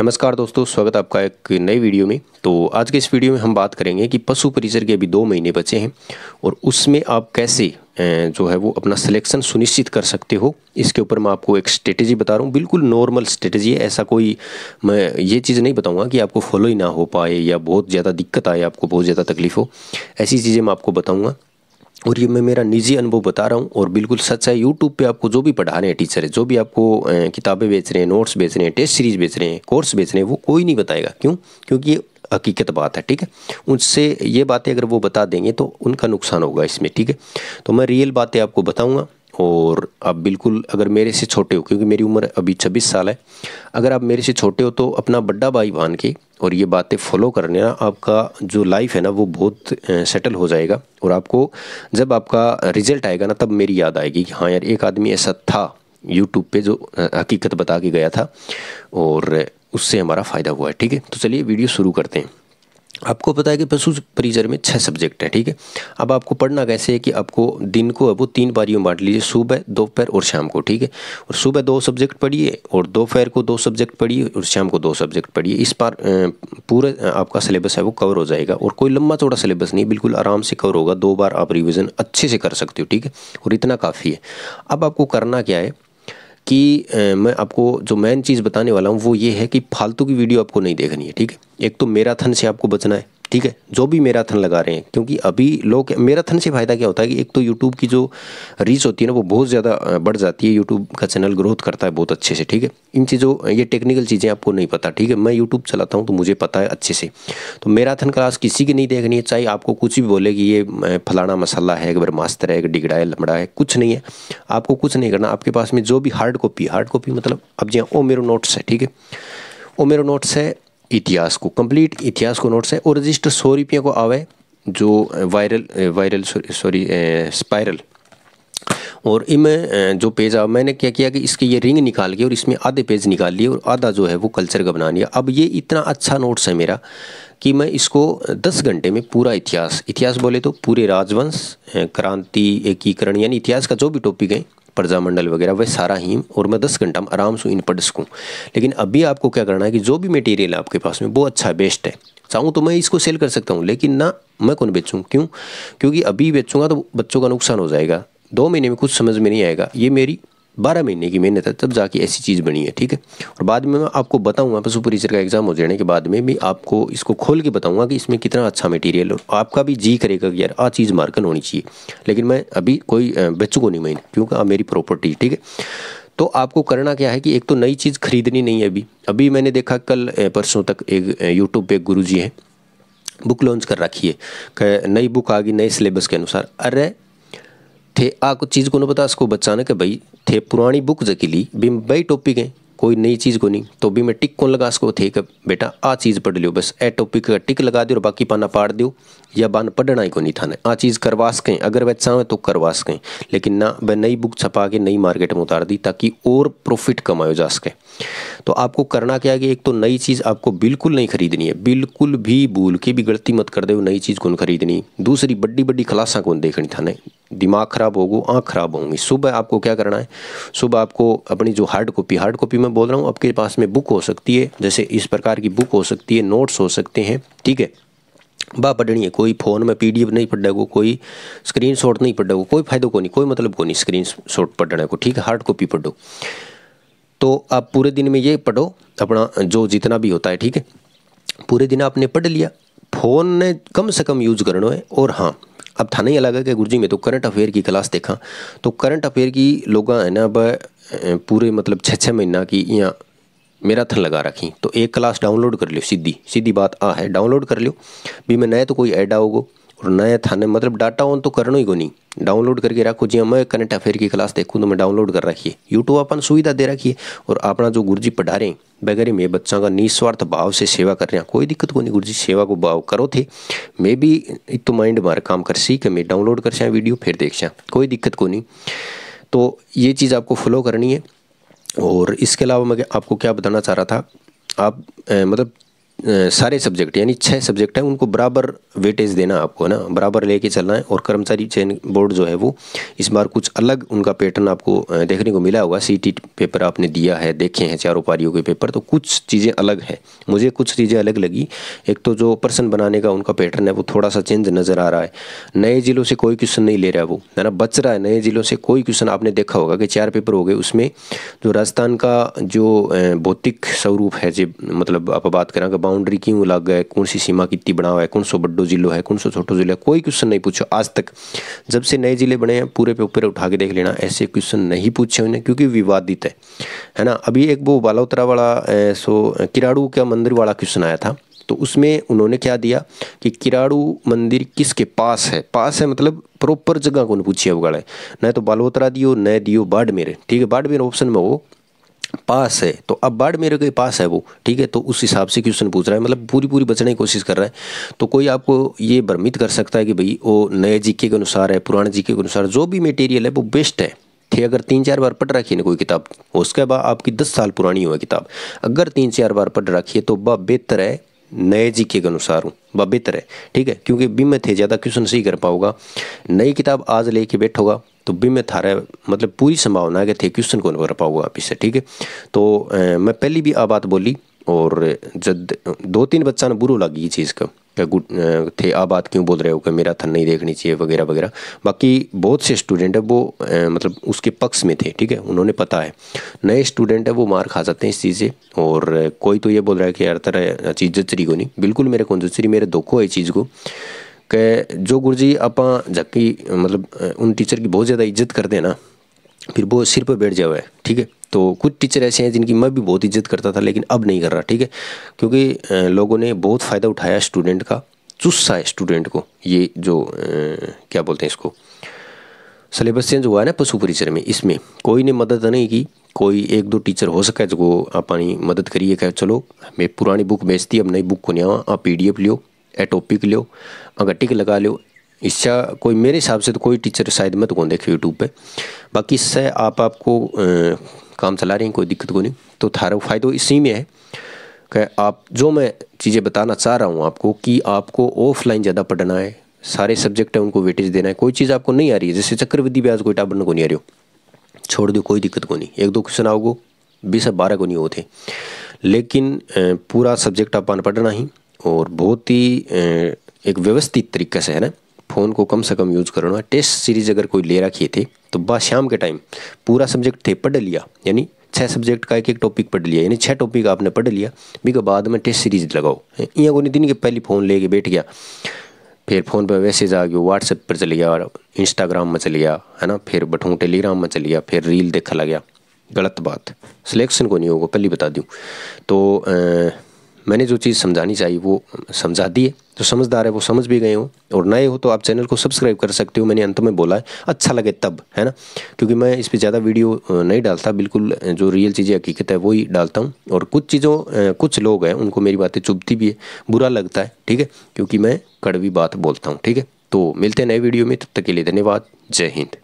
नमस्कार दोस्तों, स्वागत है आपका एक नई वीडियो में। तो आज के इस वीडियो में हम बात करेंगे कि पशु परिचर के अभी 2 महीने बचे हैं और उसमें आप कैसे जो है वो अपना सिलेक्शन सुनिश्चित कर सकते हो। इसके ऊपर मैं आपको एक स्ट्रेटेजी बता रहा हूँ, बिल्कुल नॉर्मल स्ट्रेटेजी है। ऐसा कोई मैं ये चीज़ नहीं बताऊँगा कि आपको फॉलो ही ना हो पाए या बहुत ज़्यादा दिक्कत आए, आपको बहुत ज़्यादा तकलीफ हो। ऐसी चीज़ें मैं आपको बताऊँगा और ये मैं मेरा निजी अनुभव बता रहा हूँ और बिल्कुल सच है। यूट्यूब पे आपको जो भी पढ़ा रहे हैं टीचर है, जो भी आपको किताबें बेच रहे हैं, नोट्स बेच रहे हैं, टेस्ट सीरीज बेच रहे हैं, कोर्स बेच रहे हैं, वो कोई नहीं बताएगा। क्यों? क्योंकि ये हकीकत बात है, ठीक है। उनसे ये बातें अगर वो बता देंगे तो उनका नुकसान होगा इसमें, ठीक है। तो मैं रियल बातें आपको बताऊँगा और आप बिल्कुल अगर मेरे से छोटे हो, क्योंकि मेरी उम्र अभी 26 साल है, अगर आप मेरे से छोटे हो तो अपना बड़ा भाई मान के और ये बातें फॉलो करने ना, आपका जो लाइफ है ना वो बहुत सेटल हो जाएगा। और आपको जब आपका रिजल्ट आएगा ना, तब मेरी याद आएगी कि हाँ यार, एक आदमी ऐसा था यूट्यूब पे जो हकीकत बता के गया था और उससे हमारा फ़ायदा हुआ है, ठीक है। तो चलिए वीडियो शुरू करते हैं। आपको पता है कि पशु परिचर में 6 सब्जेक्ट है, ठीक है। अब आपको पढ़ना कैसे है कि आपको दिन को अब वो 3 पारियों में बांट लीजिए, सुबह, दोपहर और शाम को, ठीक है। और सुबह 2 सब्जेक्ट पढ़िए और दोपहर को 2 सब्जेक्ट पढ़िए और शाम को 2 सब्जेक्ट पढ़िए। इस बार पूरे आपका सिलेबस है वो कवर हो जाएगा और कोई लंबा चौड़ा सिलेबस नहीं, बिल्कुल आराम से कवर होगा। 2 बार आप रिविज़न अच्छे से कर सकते हो, ठीक है। और इतना काफ़ी है। अब आपको करना क्या है कि मैं आपको जो मेन चीज़ बताने वाला हूँ वो ये है कि फालतू की वीडियो आपको नहीं देखनी है, ठीक है। एक तो मैराथन से आपको बचना है, ठीक है। जो भी मैराथन लगा रहे हैं, क्योंकि अभी लोग मैराथन से फ़ायदा क्या होता है कि एक तो यूट्यूब की जो रीच होती है ना वो बहुत ज़्यादा बढ़ जाती है। यूट्यूब का चैनल ग्रोथ करता है बहुत अच्छे से, ठीक है। इन चीज़ों ये टेक्निकल चीज़ें आपको नहीं पता, ठीक है। मैं यूट्यूब चलाता हूँ तो मुझे पता है अच्छे से। तो मैराथन क्लास किसी की नहीं देखनी है, चाहे आपको कुछ भी बोले कि ये फलाना मसाला है, एक ब्रह्मास्त्र है, एक डिगड़ा है, लमड़ा है, कुछ नहीं है। आपको कुछ नहीं करना। आपके पास में जो भी हार्ड कॉपी मतलब अब जी ओ मेरो नोट्स है, ठीक है। ओ मेरो नोट्स है इतिहास को, कंप्लीट इतिहास को नोट्स है और रजिस्टर 100 रुपये को आवे जो वायरल स्पाइरल। और इनमें जो पेज आ, मैंने क्या किया कि इसके ये रिंग निकाल के और इसमें आधे पेज निकाल लिए और आधा जो है वो कल्चर का बना लिया। अब ये इतना अच्छा नोट्स है मेरा कि मैं इसको 10 घंटे में पूरा इतिहास बोले तो पूरे राजवंश, क्रांति, एकीकरण, यानी इतिहास का जो भी टॉपिक है, प्रजामंडल वगैरह, वह सारा ही, और मैं 10 घंटा में आराम से इन पढ़ सकूँ। लेकिन अभी आपको क्या करना है कि जो भी मटेरियल है आपके पास में वो अच्छा है, बेस्ट है। चाहूँ तो मैं इसको सेल कर सकता हूँ, लेकिन ना, मैं कौन बेचूँ? क्यों? क्योंकि अभी बेचूंगा तो बच्चों का नुकसान हो जाएगा। 2 महीने में कुछ समझ में नहीं आएगा। ये मेरी 12 महीने की मेहनत है, तब जाके ऐसी चीज़ बनी है, ठीक है। और बाद में मैं आपको बताऊंगा, पशु परिचर का एग्जाम हो जाने के बाद में भी आपको इसको खोल के बताऊंगा कि इसमें कितना अच्छा मटेरियल है। आपका भी जी करेगा कि यार आ चीज़ मार्कन होनी चाहिए। लेकिन मैं अभी कोई बेचूंगा नहीं मैं, क्योंकि आप मेरी प्रॉपर्टी, ठीक है। तो आपको करना क्या है कि एक तो नई चीज़ खरीदनी नहीं है। अभी मैंने देखा कल परसों तक एक यूट्यूब पे एक गुरुजी हैं, बुक लॉन्च कर रखी है, नई बुक आ गई नए सिलेबस के अनुसार। अरे थे आ कुछ चीज़ को न पता इसको बचाने के भाई थे पुरानी बुक जकीली भी भाई टॉपिक है, कोई नई चीज़ को नहीं। तो भी मैं टिक कौन लगा इसको थे कि बेटा आ चीज़ पढ़ लियो, बस ए टॉपिक का टिक लगा दियो और बाकी पाना पाड़ दियो, या बान पढ़ना ही को नहीं था ना। आ चीज़ करवा सकें, अगर वह चाहें तो करवा सकें, लेकिन ना वह नई बुक छपा के नई मार्केट में उतार दी ताकि और प्रॉफिट कमाया जा सके। तो आपको करना क्या है कि एक तो नई चीज़ आपको बिल्कुल नहीं खरीदनी है, बिल्कुल भी भूल के भी गलती मत कर दे, नई चीज़ कौन खरीदनी। दूसरी बड़ी बड़ी क्लासा कौन देखनी था नहीं, दिमाग खराब होगो, आँख खराब होंगी। सुबह आपको क्या करना है, सुबह आपको अपनी जो हार्ड कॉपी मैं बोल रहा हूँ, आपके पास में बुक हो सकती है, जैसे इस प्रकार की बुक हो सकती है, नोट्स हो सकते हैं, ठीक है। बा पढ़नी है, कोई फ़ोन में PDF नहीं पढ़ेगा, कोई स्क्रीनशॉट नहीं पढ़ेगा, कोई फायदा को नहीं, कोई मतलब को नहीं स्क्रीनशॉट पढ़ने को, ठीक है। हार्ड कॉपी पढ़ो। तो आप पूरे दिन में ये पढ़ो अपना जो जितना भी होता है, ठीक है। पूरे दिन आपने पढ़ लिया, फ़ोन ने कम से कम यूज करना है। और हाँ, अब था नहीं अलग है कि गुरुजी में तो करंट अफेयर की क्लास देखा, तो करंट अफेयर की लोग है ना अब पूरे मतलब 6-6 महीना की यहाँ मैराथन लगा रखी। तो एक क्लास डाउनलोड कर लियो, सीधी बात आ है, डाउनलोड कर लियो। भी मैं नए तो कोई ऐड आओगो और नए थाने मतलब डाटा ऑन तो करना ही को नहीं, डाउनलोड करके रखो। जी मैं करंट अफेयर की क्लास देखूँ तो मैं डाउनलोड कर रखी है, यूट्यूब अपन सुविधा दे रखी है। और अपना जो गुरुजी पढ़ा रहे हैं वगैरह में बच्चों का निस्वार्थ भाव से सेवा कर रहे हैं, कोई दिक्कत को नहीं। गुरुजी सेवा को भाव करो थे, मैं भी एक तो माइंड मार काम कर सी कि मैं डाउनलोड कर वीडियो फिर देख सा, कोई दिक्कत को नहीं। तो ये चीज़ आपको फॉलो करनी है। और इसके अलावा मैं आपको क्या बताना चाह रहा था, आप मतलब सारे सब्जेक्ट यानी 6 सब्जेक्ट हैं उनको बराबर वेटेज देना आपको, है ना, बराबर लेके चलना है। और कर्मचारी चयन बोर्ड जो है वो इस बार कुछ अलग उनका पैटर्न आपको देखने को मिला होगा। सीटी पेपर आपने दिया है, देखे हैं चारों पारियों के पेपर, तो कुछ चीज़ें अलग है, मुझे कुछ चीज़ें अलग लगी। एक तो जो प्रश्न बनाने का उनका पैटर्न है वो थोड़ा सा चेंज नज़र आ रहा है। नए जिलों से कोई क्वेश्चन नहीं ले रहा वो, है ना, बच रहा है नए जिलों से कोई क्वेश्चन। आपने देखा होगा कि 4 पेपर हो गए, उसमें जो राजस्थान का जो भौतिक स्वरूप है, जो मतलब आप बात करें कि बाउंड्री क्यों लग गए, कौन सी सीमा कितनी बना हुआ है, कौन सा बड्डो जिलो है, कौन सा छोटो जिलो है, कोई क्वेश्चन नहीं पूछो आज तक। जब से नए जिले बने हैं पूरे पे ऊपर उठा के देख लेना, ऐसे क्वेश्चन नहीं पूछे उन्हें, क्योंकि विवादित है ना। अभी एक वो बालोतरा वाला किराड़ू का मंदिर वाला क्वेश्चन आया था, तो उसमें उन्होंने क्या दिया कि किराड़ू मंदिर किसके पास है, पास है मतलब प्रॉपर जगह को पूछिए वो है, न तो बालोतरा दियो न दियो बाड़मेर, ठीक है, बाड़मेर ऑप्शन में वो पास है, तो अब बाड़मेर के पास है वो, ठीक है, तो उस हिसाब से क्वेश्चन पूछ रहा है, मतलब पूरी बचने की कोशिश कर रहा है। तो कोई आपको ये भ्रमित कर सकता है कि भाई वो नए जीके के अनुसार है, पुराने जीके के अनुसार, जो भी मटेरियल है वो बेस्ट है। थे अगर 3-4 बार पढ़ रखी है कोई किताब, उसके बाद आपकी 10 साल पुरानी हुआ किताब, अगर 3-4 बार पढ़ रखी है तो वह बेहतर है, नए जीके के अनुसार हूँ वह बेहतर है, ठीक है, क्योंकि बी में थे ज़्यादा क्वेश्चन सही कर पाओगा। नई किताब आज लेके बैठोगा तो बी में थारा मतलब पूरी संभावना है कि थे क्वेश्चन कौन कर पाओगे आप इससे, ठीक है। तो मैं पहली भी आ बात बोली, और जब 2-3 बच्चा ने बुरो लगी ये चीज़ का थे आ बात क्यों बोल रहे हो कि मेरा थन नहीं देखनी चाहिए वगैरह वगैरह। बाकी बहुत से स्टूडेंट है वो मतलब उसके पक्ष में थे, ठीक है, उन्होंने पता है। नए स्टूडेंट है वो मार खा सकते हैं इस चीज़ से। और कोई तो ये बोल रहा है कि यार तरह चीज़ जचरी को नहीं, बिल्कुल मेरे को जचरी, मेरे धोखो है चीज़ को कि जो गुरुजी आप झक्की मतलब उन टीचर की बहुत ज़्यादा इज्जत करते हैं ना, फिर वो सिर पर बैठ जाओ है, ठीक है। तो कुछ टीचर ऐसे हैं जिनकी मैं भी बहुत इज्जत करता था लेकिन अब नहीं कर रहा, ठीक है, क्योंकि लोगों ने बहुत फ़ायदा उठाया स्टूडेंट का, चुस्सा है स्टूडेंट को। ये जो क्या बोलते हैं इसको, सिलेबस चेंज हुआ है ना पशु परिसर में, इसमें कोई ने मदद नहीं की, कोई 1-2 टीचर हो सका जो अपनी मदद करिए कहे चलो मैं पुरानी बुक बेचती अब नई बुक को नहीं आवा, आप PDF लियो, ए टॉपिक लियो, अगर टिक लगा लो, इससे कोई मेरे हिसाब से तो कोई टीचर शायद मत कौन देखे यूट्यूब पे। बाकी इससे आपको काम चला रहे हैं, कोई दिक्कत को नहीं। तो थारा फायदा इसी में है कि आप जो मैं चीज़ें बताना चाह रहा हूँ आपको कि आपको ऑफलाइन ज़्यादा पढ़ना है, सारे सब्जेक्ट है उनको वेटेज देना है। कोई चीज़ आपको नहीं आ रही है, जैसे चक्रवृद्धि ब्याज कोई टाबर को नहीं आ रही हो, छोड़ दो, कोई दिक्कत को नहीं, 1-2 क्वेश्चन आओगे 20-12 को नहीं होते, लेकिन पूरा सब्जेक्ट आप पढ़ना ही, और बहुत ही एक व्यवस्थित तरीके से, है ना, फ़ोन को कम से कम यूज़ करना। टेस्ट सीरीज अगर कोई ले रखी थे तो बस शाम के टाइम पूरा सब्जेक्ट थे पढ़ लिया, यानी 6 सब्जेक्ट का एक टॉपिक पढ़ लिया, यानी 6 टॉपिक आपने पढ़ लिया, भी के बाद में टेस्ट सीरीज लगाओ। यहाँ को नहीं दिन के पहले फ़ोन लेके बैठ गया, फिर फ़ोन पर मैसेज आ गया, व्हाट्सएप पर चल गया, इंस्टाग्राम में चल गया, है ना, फिर बठूँ टेलीग्राम में चल गया, फिर रील देखा लग, गलत बात, सिलेक्शन को नहीं होगा पहले बता दूँ। तो मैंने जो चीज़ समझानी चाहिए वो समझा दी है, जो समझदार है वो समझ भी गए हो, और नए हो तो आप चैनल को सब्सक्राइब कर सकते हो, मैंने अंत में बोला है, अच्छा लगे तब, है ना, क्योंकि मैं इस पर ज़्यादा वीडियो नहीं डालता, बिल्कुल जो रियल चीज़ें हकीकत है वही डालता हूँ। और कुछ चीज़ों कुछ लोग हैं उनको मेरी बातें चुभती भी है, बुरा लगता है, ठीक है, क्योंकि मैं कड़वी बात बोलता हूँ, ठीक है। तो मिलते हैं नए वीडियो में, तब तक के लिए धन्यवाद, जय हिंद।